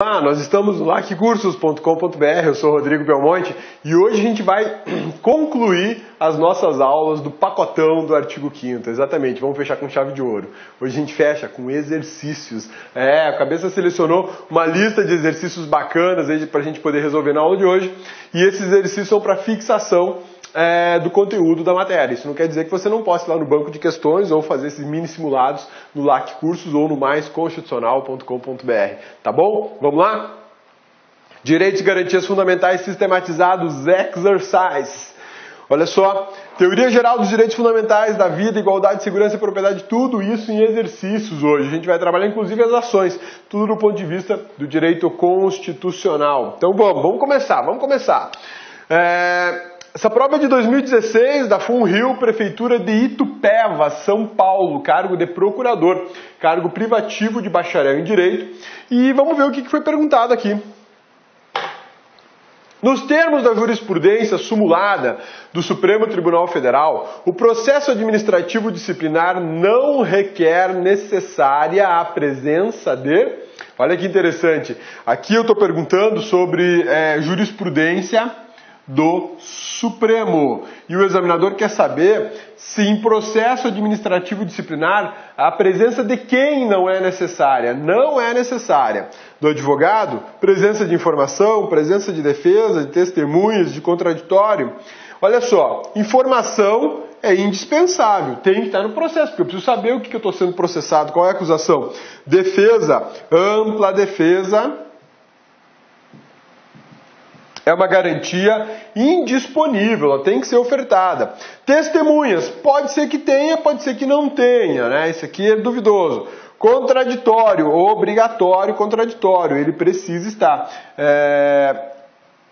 Olá, nós estamos no laccursos.com.br, eu sou o Rodrigo Belmonte e hoje a gente vai concluir as nossas aulas do pacotão do artigo 5º, exatamente, vamos fechar com chave de ouro. Hoje a gente fecha com exercícios, a cabeça selecionou uma lista de exercícios bacanas para a gente poder resolver na aula de hoje e esses exercícios são para fixação do conteúdo da matéria. Isso não quer dizer que você não possa ir lá no banco de questões ou fazer esses mini simulados no LAC Cursos ou no maisconstitucional.com.br. Tá bom? Vamos lá? Direitos e garantias fundamentais sistematizados, exercise. Olha só, teoria geral dos direitos fundamentais da vida, igualdade, segurança e propriedade, tudo isso em exercícios hoje. A gente vai trabalhar inclusive as ações, tudo do ponto de vista do direito constitucional. Então vamos começar. Essa prova é de 2016, da FUNRIO, Prefeitura de Itupeva, São Paulo, cargo de procurador, cargo privativo de bacharel em Direito. E vamos ver o que foi perguntado aqui. Nos termos da jurisprudência sumulada do Supremo Tribunal Federal, o processo administrativo disciplinar não requer necessária a presença de... Olha que interessante, aqui eu estou perguntando sobre jurisprudência do Supremo. E o examinador quer saber se em processo administrativo disciplinar a presença de quem não é necessária. Não é necessária. Do advogado, presença de informação, presença de defesa, de testemunhas, de contraditório. Olha só, informação é indispensável, tem que estar no processo, porque eu preciso saber o que eu estou sendo processado, qual é a acusação. Defesa, ampla defesa, é uma garantia indisponível, ela tem que ser ofertada. Testemunhas, pode ser que tenha, pode ser que não tenha, né? Isso aqui é duvidoso. Contraditório, obrigatório, contraditório, ele precisa estar.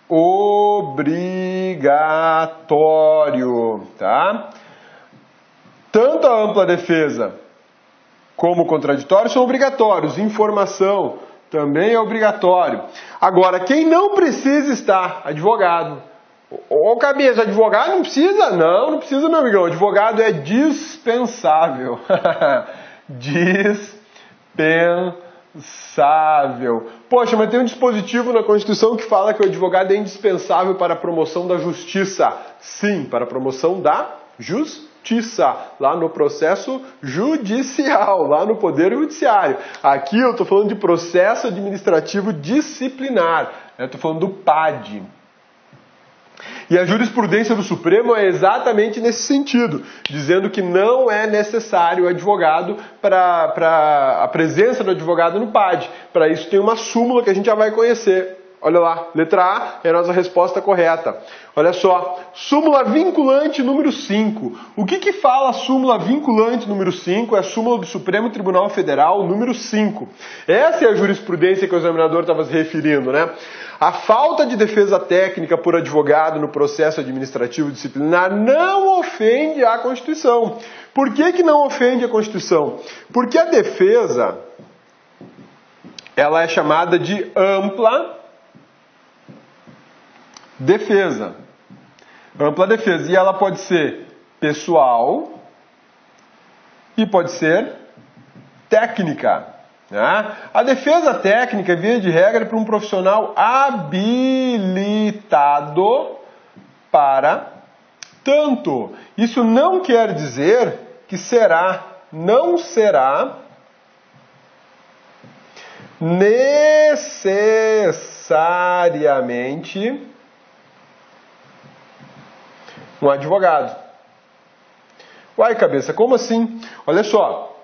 Obrigatório, tá? Tanto a ampla defesa como o contraditório são obrigatórios. Informação também é obrigatório. Agora, quem não precisa estar? Advogado. Ô, cabeça, advogado não precisa? Não precisa, meu amigão. Advogado é dispensável. Dispensável. Poxa, mas tem um dispositivo na Constituição que fala que o advogado é indispensável para a promoção da justiça. Sim, para a promoção da justiça. Lá no processo judicial, lá no Poder Judiciário. Aqui eu estou falando de processo administrativo disciplinar, estou falando do PAD. E a jurisprudência do Supremo é exatamente nesse sentido, dizendo que não é necessário o advogado para a presença do advogado no PAD. Para isso tem uma súmula que a gente já vai conhecer. Olha lá, letra A é a nossa resposta correta. Olha só, súmula vinculante número 5. O que fala a súmula vinculante número 5? É a súmula do Supremo Tribunal Federal número 5. Essa é a jurisprudência que o examinador estava se referindo, né? A falta de defesa técnica por advogado no processo administrativo disciplinar não ofende a Constituição. Por que não ofende a Constituição? Porque a defesa, ela é chamada de ampla defesa. Ampla defesa. E ela pode ser pessoal e pode ser técnica. Né? A defesa técnica, via de regra, é para um profissional habilitado para tanto. Isso não quer dizer que não será necessariamente um advogado. Uai, cabeça, como assim? Olha só,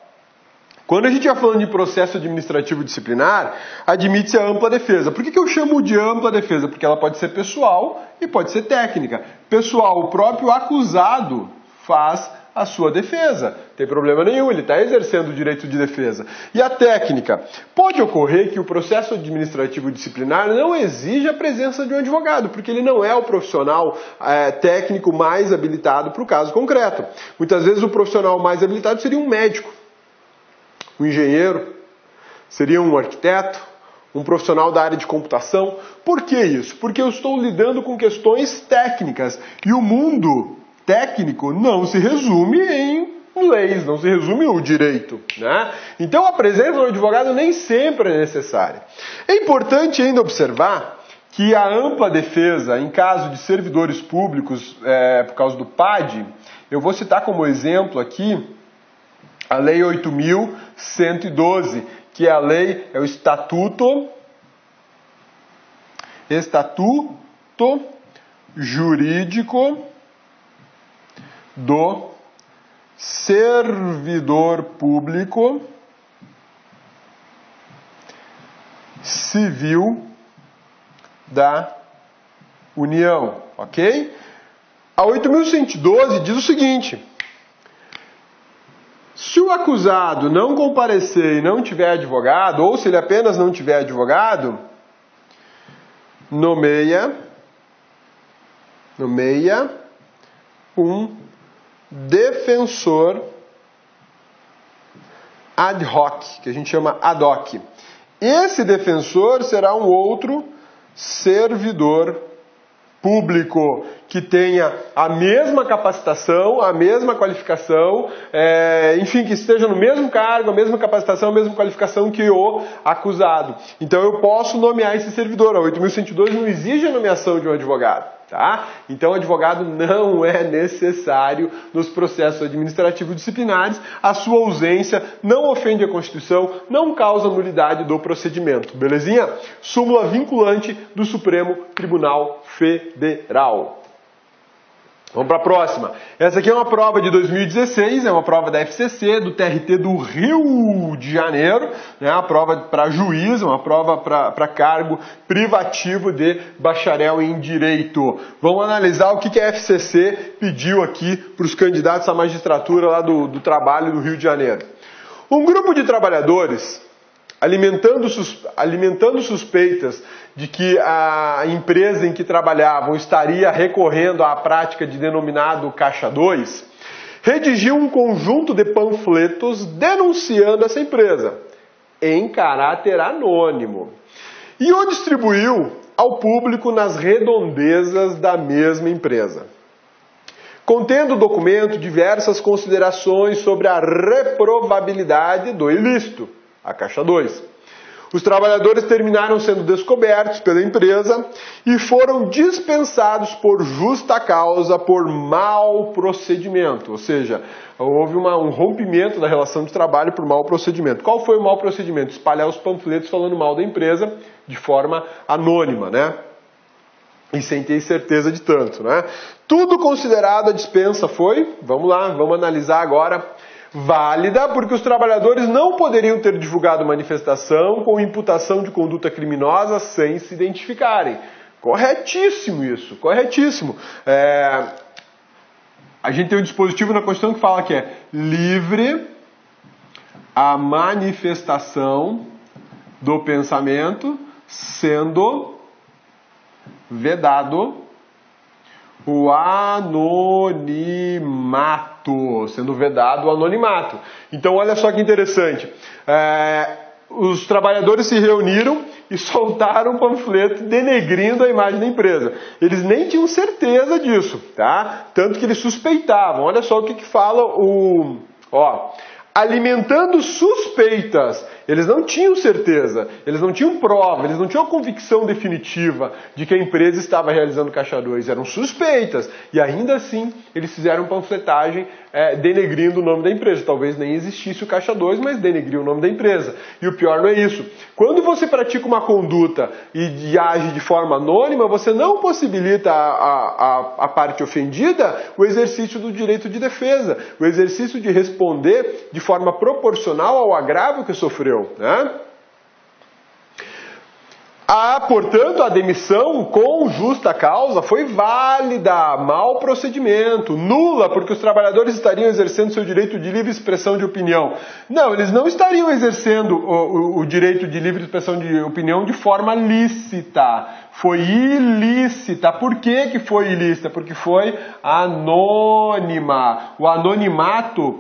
quando a gente vai falando de processo administrativo disciplinar, admite-se a ampla defesa. Por que eu chamo de ampla defesa? Porque ela pode ser pessoal e pode ser técnica. Pessoal, o próprio acusado faz a sua defesa. Não tem problema nenhum, ele está exercendo o direito de defesa. E a técnica? Pode ocorrer que o processo administrativo disciplinar não exija a presença de um advogado, porque ele não é o profissional técnico mais habilitado para o caso concreto. Muitas vezes o profissional mais habilitado seria um médico, um engenheiro, seria um arquiteto, um profissional da área de computação. Por que isso? Porque eu estou lidando com questões técnicas e o mundo técnico não se resume em leis, não se resume o direito, né? Então a presença do advogado nem sempre é necessária. É importante ainda observar que a ampla defesa em caso de servidores públicos, por causa do PAD, eu vou citar como exemplo aqui a Lei 8.112, que é o Estatuto Jurídico do Servidor Público Civil da União, ok? A 8.112 diz o seguinte: se o acusado não comparecer e não tiver advogado, ou se ele apenas não tiver advogado, nomeia um defensor ad hoc, que a gente chama ad hoc. Esse defensor será um outro servidor público que tenha a mesma capacitação, a mesma qualificação, enfim, que esteja no mesmo cargo, a mesma capacitação, a mesma qualificação que o acusado. Então eu posso nomear esse servidor. A 8.112 não exige a nomeação de um advogado, tá? Então o advogado não é necessário nos processos administrativos disciplinares. A sua ausência não ofende a Constituição, não causa nulidade do procedimento. Belezinha? Súmula vinculante do Supremo Tribunal Federal. Vamos para a próxima. Essa aqui é uma prova de 2016, é uma prova da FCC, do TRT do Rio de Janeiro, né? Uma prova para juiz, uma prova para cargo privativo de bacharel em Direito. Vamos analisar o que a FCC pediu aqui para os candidatos à magistratura lá do trabalho do Rio de Janeiro. Um grupo de trabalhadores alimentando suspeitas de que a empresa em que trabalhavam estaria recorrendo à prática de denominado Caixa 2, redigiu um conjunto de panfletos denunciando essa empresa, em caráter anônimo, e o distribuiu ao público nas redondezas da mesma empresa, contendo o documento diversas considerações sobre a reprovabilidade do ilícito, a Caixa 2. Os trabalhadores terminaram sendo descobertos pela empresa e foram dispensados por justa causa por mau procedimento. Ou seja, houve um rompimento da relação de trabalho por mau procedimento. Qual foi o mau procedimento? Espalhar os panfletos falando mal da empresa de forma anônima, né? E sem ter certeza de tanto, né? Tudo considerado a dispensa foi, vamos lá, vamos analisar agora, válida, porque os trabalhadores não poderiam ter divulgado manifestação com imputação de conduta criminosa sem se identificarem. Corretíssimo isso, corretíssimo. A gente tem um dispositivo na Constituição que fala que é livre a manifestação do pensamento, sendo vedado o anonimato, sendo vedado o anonimato. Então olha só que interessante, os trabalhadores se reuniram e soltaram um panfleto denegrindo a imagem da empresa. Eles nem tinham certeza disso, tá? Tanto que eles suspeitavam. Olha só o que fala alimentando suspeitas. Eles não tinham certeza, eles não tinham prova, eles não tinham a convicção definitiva de que a empresa estava realizando Caixa 2. Eram suspeitas. E ainda assim, eles fizeram panfletagem denegrindo o nome da empresa. Talvez nem existisse o Caixa 2, mas denegriu o nome da empresa. E o pior não é isso. Quando você pratica uma conduta e age de forma anônima, você não possibilita a parte ofendida o exercício do direito de defesa, o exercício de responder de forma proporcional ao agravo que sofreu, né? Portanto, a demissão com justa causa foi válida, mau procedimento, nula, porque os trabalhadores estariam exercendo seu direito de livre expressão de opinião. Não, eles não estariam exercendo o direito de livre expressão de opinião de forma lícita. Foi ilícita. Por que foi ilícita? Porque foi anônima. O anonimato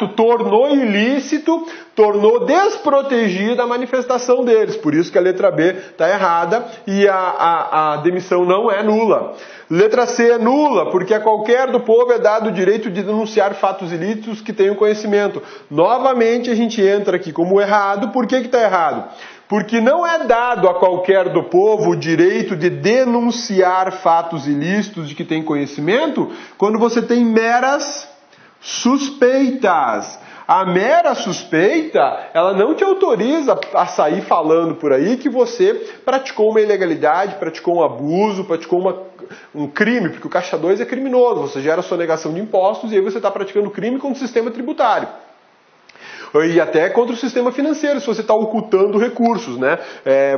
tornou ilícito, tornou desprotegida a manifestação deles. Por isso que a letra B está errada e a demissão não é nula. Letra C é nula, porque a qualquer do povo é dado o direito de denunciar fatos ilícitos que tenham conhecimento. Novamente a gente entra aqui como errado. Por que está errado? Porque não é dado a qualquer do povo o direito de denunciar fatos ilícitos de que tem conhecimento quando você tem meras suspeitas. A mera suspeita, ela não te autoriza a sair falando por aí que você praticou uma ilegalidade, praticou um abuso, praticou um crime, porque o Caixa 2 é criminoso, você gera sonegação de impostos e aí você está praticando crime contra o sistema tributário. E até contra o sistema financeiro, se você está ocultando recursos, né?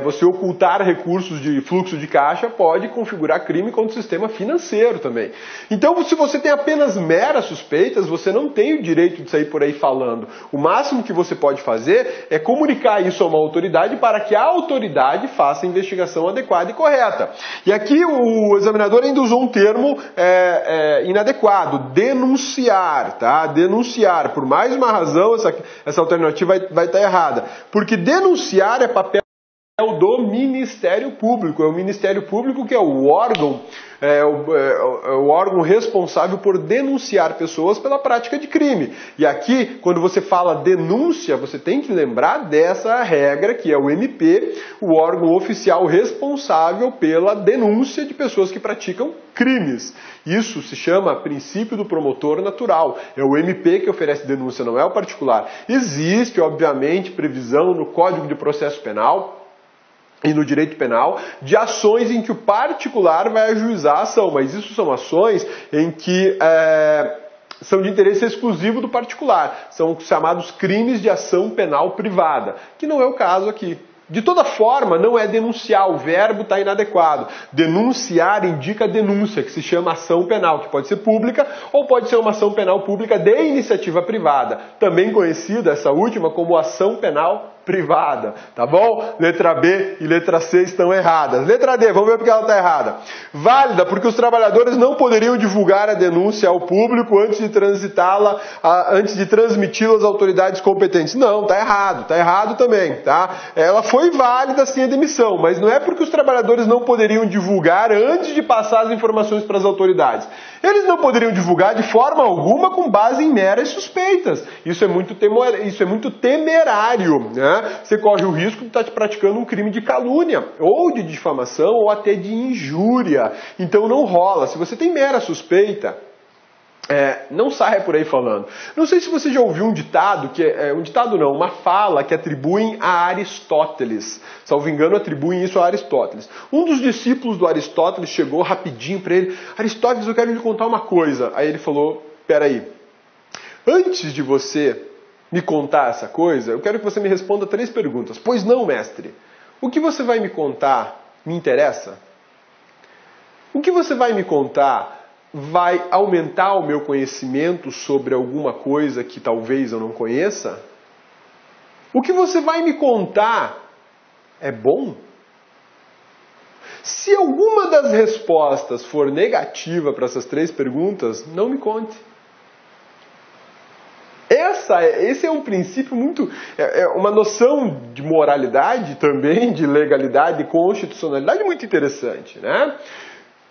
Você ocultar recursos de fluxo de caixa pode configurar crime contra o sistema financeiro também. Então, se você tem apenas meras suspeitas, você não tem o direito de sair por aí falando. O máximo que você pode fazer é comunicar isso a uma autoridade para que a autoridade faça a investigação adequada e correta. E aqui o examinador ainda usou um termo inadequado, denunciar, tá? Denunciar. Por mais uma razão, essa alternativa vai estar errada. Porque denunciar é papel do Ministério Público. É o Ministério Público que é o órgão responsável por denunciar pessoas pela prática de crime. E aqui, quando você fala denúncia, você tem que lembrar dessa regra, que é o MP, o órgão oficial responsável pela denúncia de pessoas que praticam crimes. Isso se chama princípio do promotor natural. É o MP que oferece denúncia, não é o particular. Existe, obviamente, previsão no Código de Processo Penal e no direito penal, de ações em que o particular vai ajuizar a ação, mas isso são ações em que são de interesse exclusivo do particular, são chamados crimes de ação penal privada, que não é o caso aqui. De toda forma, não é denunciar, o verbo está inadequado. Denunciar indica denúncia, que se chama ação penal, que pode ser pública ou pode ser uma ação penal pública de iniciativa privada, também conhecida, essa última, como ação penal privada, tá bom? Letra B e letra C estão erradas. Letra D, vamos ver porque ela está errada. Válida porque os trabalhadores não poderiam divulgar a denúncia ao público antes de transitá-la, antes de transmiti-la às autoridades competentes. Não, está errado também, tá? Ela foi válida sem a demissão, mas não é porque os trabalhadores não poderiam divulgar antes de passar as informações para as autoridades. Eles não poderiam divulgar de forma alguma com base em meras suspeitas. Isso é muito temerário, né? Você corre o risco de estar praticando um crime de calúnia, ou de difamação, ou até de injúria. Então não rola. Se você tem mera suspeita, não saia por aí falando. Não sei se você já ouviu um ditado, uma fala que atribuem a Aristóteles. Salvo engano, atribuem isso a Aristóteles. Um dos discípulos do Aristóteles chegou rapidinho para ele: Aristóteles, eu quero lhe contar uma coisa. Aí ele falou: peraí, antes de você me contar essa coisa, eu quero que você me responda 3 perguntas. Pois não, mestre. O que você vai me contar me interessa? O que você vai me contar vai aumentar o meu conhecimento sobre alguma coisa que talvez eu não conheça? O que você vai me contar é bom? Se alguma das respostas for negativa para essas 3 perguntas, não me conte. Esse é um princípio muito... uma noção de moralidade também, de legalidade e constitucionalidade muito interessante, né?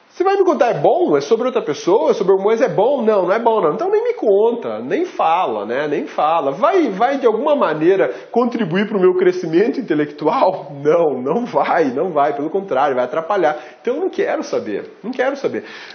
Você vai me contar, é bom? É sobre outra pessoa? É sobre alguma coisa? É bom? Não, não é bom não. Então nem me conta, nem fala, né? Nem fala. Vai de alguma maneira contribuir para o meu crescimento intelectual? Não, não vai. Pelo contrário, vai atrapalhar. Então eu não quero saber.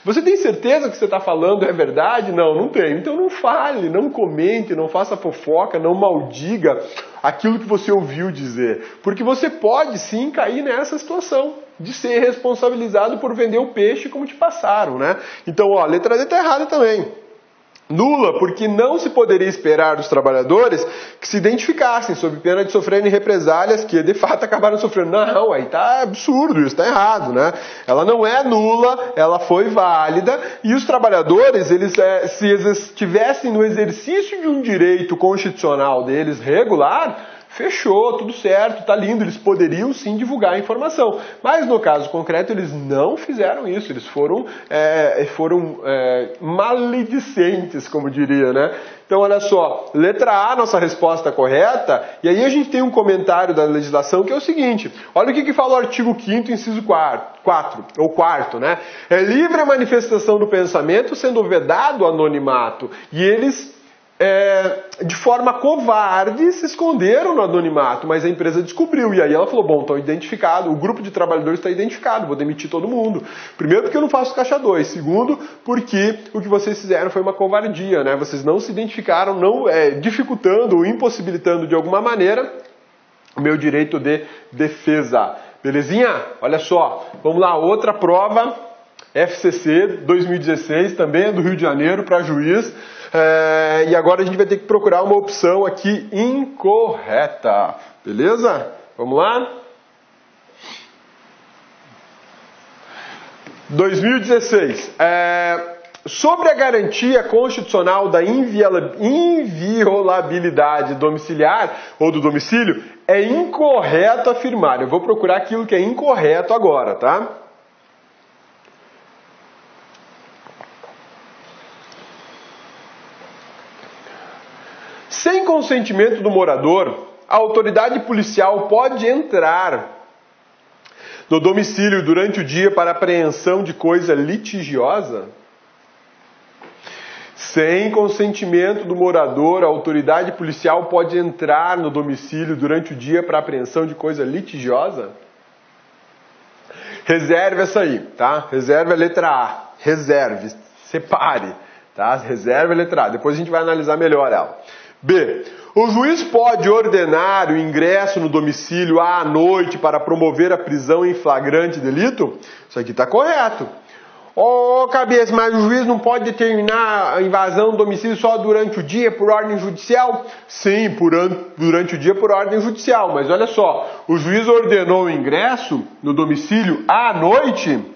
Você tem certeza que você está falando é verdade? Não, não tenho. Então não fale, não comente, não faça fofoca, não maldiga aquilo que você ouviu dizer. Porque você pode sim cair nessa situação de ser responsabilizado por vender o peixe como te passaram, né? Então, a letra D está errada também. Nula, porque não se poderia esperar dos trabalhadores que se identificassem sob pena de sofrerem represálias que de fato acabaram sofrendo. Não, aí tá absurdo, isso está errado, né? Ela não é nula, ela foi válida e os trabalhadores, se estivessem no exercício de um direito constitucional deles regular, Fechou, tudo certo, tá lindo, eles poderiam sim divulgar a informação. Mas no caso concreto eles não fizeram isso, eles foram maledicentes, como diria, né? Então olha só, letra A, nossa resposta correta, e aí a gente tem um comentário da legislação que é o seguinte, olha o que fala o artigo 5º, inciso 4º, né? É livre a manifestação do pensamento, sendo vedado o anonimato, e eles de forma covarde se esconderam no anonimato, mas a empresa descobriu, e aí ela falou, bom, estão identificados, o grupo de trabalhadores está identificado, vou demitir todo mundo. Primeiro porque eu não faço caixa 2, segundo porque o que vocês fizeram foi uma covardia, né? Vocês não se identificaram, não dificultando ou impossibilitando de alguma maneira o meu direito de defesa. Belezinha? Olha só, vamos lá, outra prova, FCC 2016, também é do Rio de Janeiro, para juiz. E agora a gente vai ter que procurar uma opção aqui incorreta. Beleza? Vamos lá? 2016. Sobre a garantia constitucional da inviolabilidade domiciliar ou do domicílio, é incorreto afirmar. Eu vou procurar aquilo que é incorreto agora, tá? Sem consentimento do morador, a autoridade policial pode entrar no domicílio durante o dia para apreensão de coisa litigiosa? Sem consentimento do morador, a autoridade policial pode entrar no domicílio durante o dia para apreensão de coisa litigiosa? Reserve essa aí, tá? Reserve a letra A. Reserve, separe, tá? Reserve a letra A. Depois a gente vai analisar melhor ela. B. O juiz pode ordenar o ingresso no domicílio à noite para promover a prisão em flagrante delito? Isso aqui está correto. Cabeça, mas o juiz não pode determinar a invasão do domicílio só durante o dia por ordem judicial? Sim, durante o dia por ordem judicial. Mas olha só, o juiz ordenou o ingresso no domicílio à noite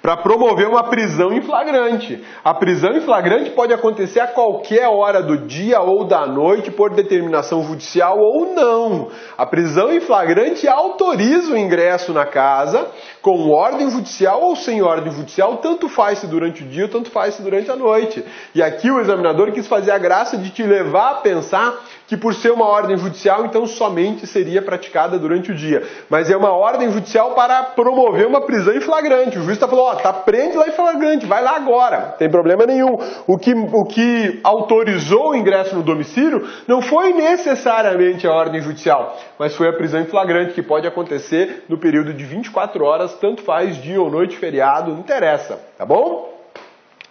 para promover uma prisão em flagrante. A prisão em flagrante pode acontecer a qualquer hora do dia ou da noite por determinação judicial ou não. A prisão em flagrante autoriza o ingresso na casa com ordem judicial ou sem ordem judicial, tanto faz se durante o dia ou tanto faz se durante a noite. E aqui o examinador quis fazer a graça de te levar a pensar que por ser uma ordem judicial, então somente seria praticada durante o dia. Mas é uma ordem judicial para promover uma prisão em flagrante. O juiz falou, prende lá em flagrante, vai lá agora, não tem problema nenhum. O que autorizou o ingresso no domicílio não foi necessariamente a ordem judicial, mas foi a prisão em flagrante, que pode acontecer no período de 24 horas, tanto faz dia ou noite, feriado, não interessa, tá bom?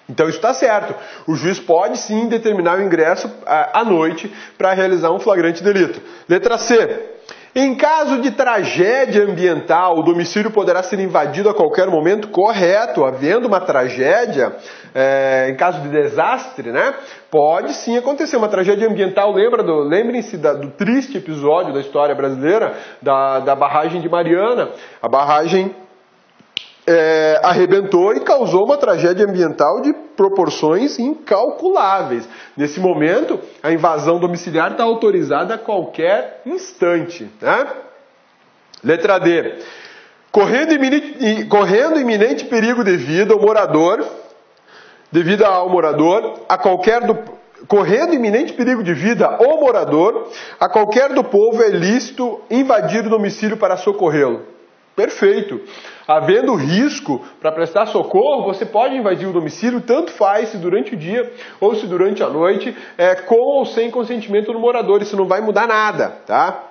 Então isso está certo. O juiz pode sim determinar o ingresso à noite para realizar um flagrante delito. Letra C. Em caso de tragédia ambiental, o domicílio poderá ser invadido a qualquer momento? Correto. Havendo uma tragédia, em caso de desastre, né? Pode sim acontecer uma tragédia ambiental. Lembrem-se do triste episódio da história brasileira, da barragem de Mariana. A barragem arrebentou e causou uma tragédia ambiental de proporções incalculáveis. Nesse momento, a invasão domiciliar está autorizada a qualquer instante, né? Letra D. Correndo iminente perigo devido ao morador, correndo iminente perigo de vida ao morador, a qualquer do povo é lícito invadir o domicílio para socorrê-lo. Perfeito. Havendo risco para prestar socorro, você pode invadir o domicílio, tanto faz se durante o dia ou se durante a noite, com ou sem consentimento do morador. Isso não vai mudar nada, tá?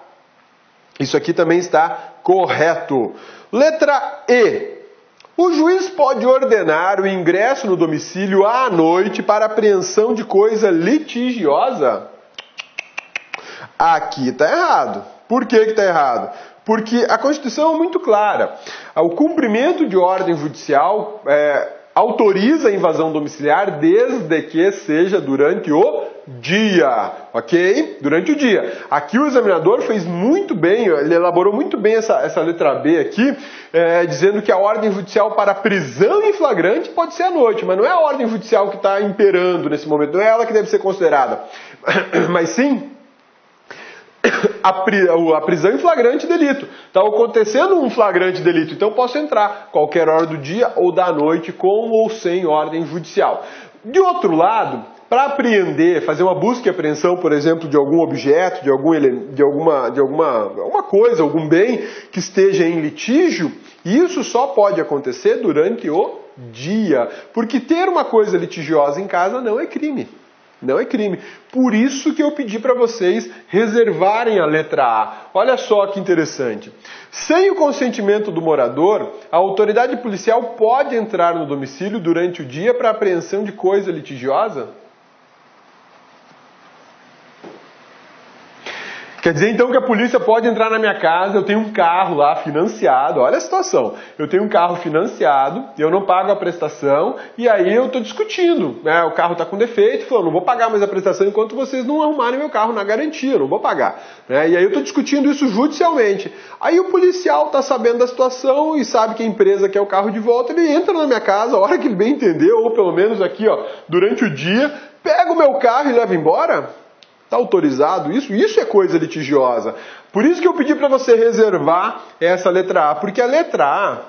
Isso aqui também está correto. Letra E. O juiz pode ordenar o ingresso no domicílio à noite para apreensão de coisa litigiosa? Aqui está errado. Por que está errado? Porque a Constituição é muito clara. O cumprimento de ordem judicial autoriza a invasão domiciliar desde que seja durante o dia, ok? Durante o dia. Aqui o examinador fez muito bem, ele elaborou muito bem essa letra B aqui, dizendo que a ordem judicial para prisão em flagrante pode ser à noite, mas não é a ordem judicial que está imperando nesse momento, não é ela que deve ser considerada, mas sim a prisão em flagrante delito. Está acontecendo um flagrante delito, então eu posso entrar qualquer hora do dia ou da noite com ou sem ordem judicial. De outro lado, para apreender, fazer uma busca e apreensão, por exemplo, de algum objeto, de alguma coisa, algum bem que esteja em litígio, isso só pode acontecer durante o dia, porque ter uma coisa litigiosa em casa não é crime. Não é crime. Por isso que eu pedi para vocês reservarem a letra A. Olha só que interessante. Sem o consentimento do morador, a autoridade policial pode entrar no domicílio durante o dia para apreensão de coisa litigiosa? Quer dizer, então, que a polícia pode entrar na minha casa, eu tenho um carro lá financiado, olha a situação, eu tenho um carro financiado, eu não pago a prestação, e aí eu estou discutindo, né? O carro está com defeito, falou, não vou pagar mais a prestação enquanto vocês não arrumarem meu carro na garantia, eu não vou pagar. Né? E aí eu estou discutindo isso judicialmente. Aí o policial está sabendo da situação e sabe que a empresa quer o carro de volta, ele entra na minha casa, a hora que ele bem entender, ou pelo menos aqui, ó, durante o dia, pega o meu carro e leva embora? Está autorizado isso? Isso é coisa litigiosa. Por isso que eu pedi para você reservar essa letra A. Porque a letra A,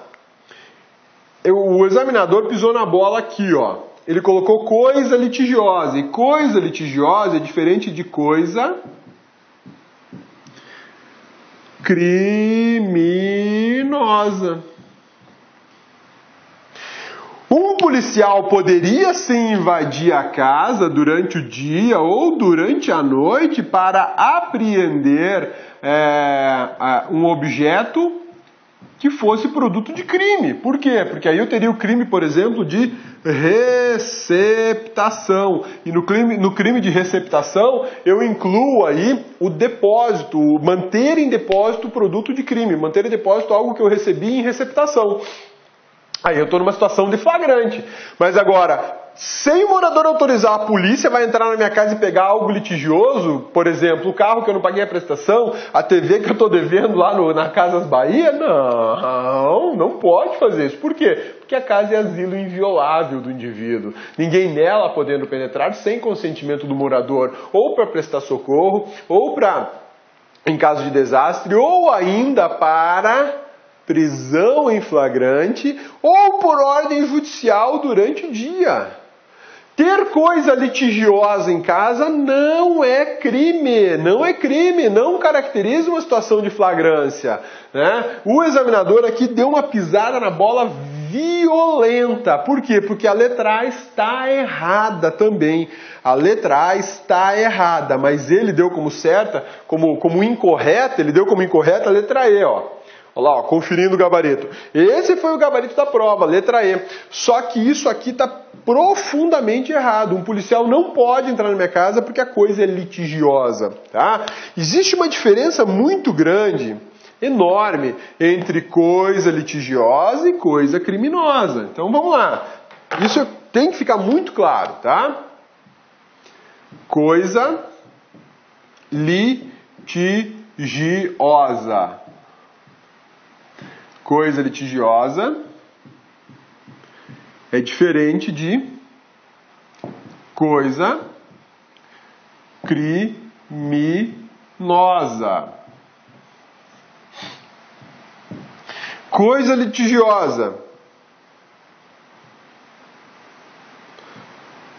o examinador pisou na bola aqui, ó. Ele colocou coisa litigiosa. E coisa litigiosa é diferente de coisa criminosa. Um policial poderia sim invadir a casa durante o dia ou durante a noite para apreender um objeto que fosse produto de crime. Por quê? Porque aí eu teria o crime, por exemplo, de receptação. E no crime de receptação, eu incluo aí o depósito, manter em depósito o produto de crime, manter em depósito algo que eu recebi em receptação. Aí eu estou numa situação de flagrante. Mas agora, sem o morador autorizar, a polícia vai entrar na minha casa e pegar algo litigioso, por exemplo, o carro que eu não paguei a prestação, a TV que eu estou devendo lá na Casas Bahia? Não pode fazer isso. Por quê? Porque a casa é asilo inviolável do indivíduo. Ninguém nela podendo penetrar sem consentimento do morador, ou para prestar socorro, ou para, em caso de desastre, ou ainda para prisão em flagrante ou por ordem judicial durante o dia. Ter coisa litigiosa em casa não é crime, não caracteriza uma situação de flagrância. Né? O examinador aqui deu uma pisada na bola violenta. Por quê? Porque a letra A está errada também. A letra A está errada, mas ele deu como certa, como incorreta, ele deu como incorreta a letra E, ó. Olha lá, ó, conferindo o gabarito. Esse foi o gabarito da prova, letra E. Só que isso aqui está profundamente errado. Um policial não pode entrar na minha casa porque a coisa é litigiosa. Tá? Existe uma diferença muito grande, enorme, entre coisa litigiosa e coisa criminosa. Então vamos lá. Isso tem que ficar muito claro, tá? Coisa litigiosa. Coisa litigiosa é diferente de coisa criminosa. Coisa litigiosa,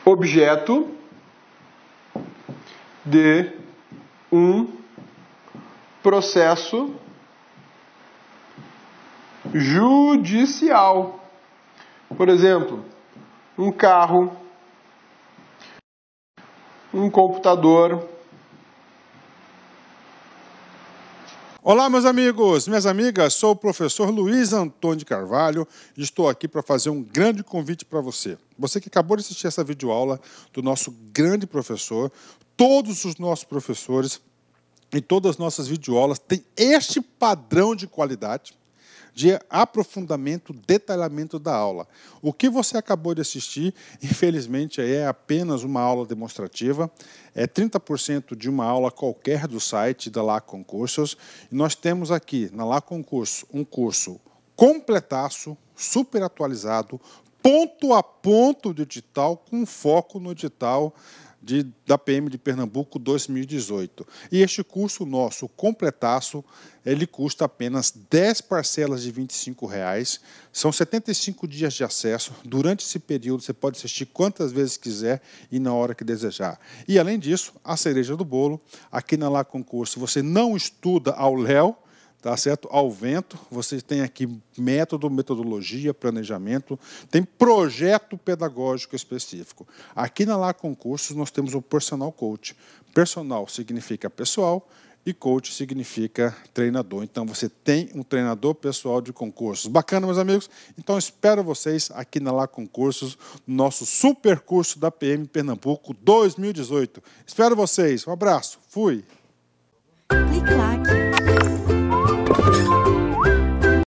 objeto de um processo judicial. Por exemplo, um carro, um computador. Olá, meus amigos, minhas amigas, sou o professor Luiz Antônio de Carvalho e estou aqui para fazer um grande convite para você. Você que acabou de assistir essa videoaula do nosso grande professor, todos os nossos professores e todas as nossas videoaulas têm este padrão de qualidade, de aprofundamento, detalhamento da aula. O que você acabou de assistir, infelizmente, é apenas uma aula demonstrativa, é 30% de uma aula qualquer do site da Lá Concursos, e nós temos aqui na Lá Concurso um curso completaço, super atualizado, ponto a ponto do edital, com foco no edital da PM de Pernambuco 2018. E este curso nosso, completaço, ele custa apenas 10 parcelas de R$ 25. São 75 dias de acesso. Durante esse período, você pode assistir quantas vezes quiser e na hora que desejar. E, além disso, a cereja do bolo, aqui na Lá Concurso, você não estuda ao léu, tá certo? Ao vento, você tem aqui método, metodologia, planejamento, tem projeto pedagógico específico. Aqui na Lá Concursos nós temos o Personal Coach. Personal significa pessoal e coach significa treinador. Então você tem um treinador pessoal de concursos. Bacana, meus amigos? Então espero vocês aqui na Lá Concursos, no nosso super curso da PM Pernambuco 2018. Espero vocês. Um abraço. Fui. Clique lá.